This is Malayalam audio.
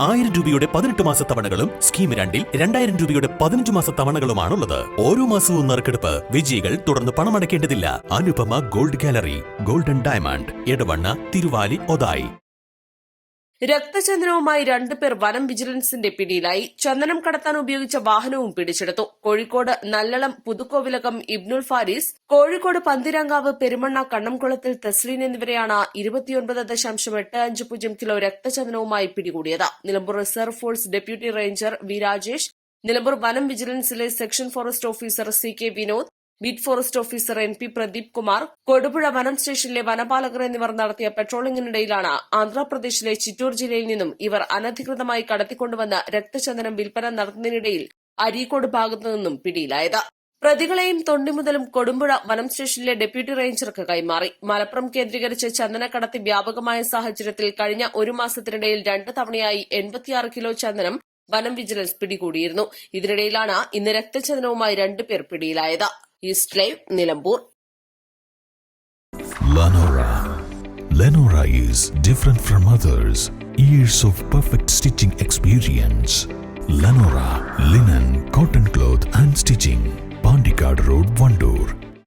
രൂപയുടെ 18 മാസ തവണകളും സ്കീം 2-ൽ 2000 രൂപയുടെ 15 മാസ തവണകളുമാണുള്ളത്. ഓരോ മാസവും നറുക്കെടുപ്പ്. വിജയികൾ തുടർന്ന് പണമടയ്ക്കേണ്ടതില്ല. Anupama gold gallery, golden diamond, Edavanna, Thiruvali, Othayi. രക്തചന്ദനവുമായി 2 പേർ വനം വിജിലൻസിന്റെ പിടിയിലായി. ചന്ദനം കടത്താൻ ഉപയോഗിച്ച വാഹനവും പിടിച്ചെടുത്തു. കോഴിക്കോട് നല്ലളം പുതുക്കോവിലകം ഇബ്നുൽ ഫാരിസ്, കോഴിക്കോട് പന്തിരാങ്കാവ് പെരുമണ്ണ കണ്ണംകുളത്തിൽ തസ്ലീൻ എന്നിവരെയാണ് 29.85 കിലോ രക്തചന്ദനവുമായി പിടികൂടിയത്. Nilambur reserve force deputy ranger V Rajesh, Nilambur വനം വിജിലൻസിലെ section forest officer CK Vinod, beat forest officer NP Pradeep Kumar, Kodupuzha വനം സ്റ്റേഷനിലെ വനപാലകർ എന്നിവർ നടത്തിയ പെട്രോളിംഗിനിടയിലാണ് ആന്ധ്രാപ്രദേശിലെ ചിറ്റൂർ ജില്ലയിൽ നിന്നും ഇവർ അനധികൃതമായി കടത്തിക്കൊണ്ടുവന്ന രക്തചന്ദനം വിൽപ്പന നടത്തുന്നതിനിടയിൽ അരീക്കോട് ഭാഗത്തു നിന്നും പിടിയിലായത്. പ്രതികളെയും തൊണ്ടിമുതലും കൊടുമ്പുഴ വനം സ്റ്റേഷനിലെ ഡെപ്യൂട്ടി റേഞ്ചർക്ക് കൈമാറി. മലപ്പുറം കേന്ദ്രീകരിച്ച് ചന്ദനക്കടത്ത് വ്യാപകമായ സാഹചര്യത്തിൽ കഴിഞ്ഞ ഒരു മാസത്തിനിടയിൽ 2 തവണയായി 86 കിലോ ചന്ദനം വനം വിജിലൻസ് പിടികൂടിയിരുന്നു. ഇതിനിടയിലാണ് ഇന്ന് രക്തചന്ദനവുമായി 2 പേർ പിടിയിലായത്. East live, Nilambur. Lenora is different from others. Years of perfect stitching experience. Lenora, linen, cotton cloth and stitching. Pandikad Road, Vandoor.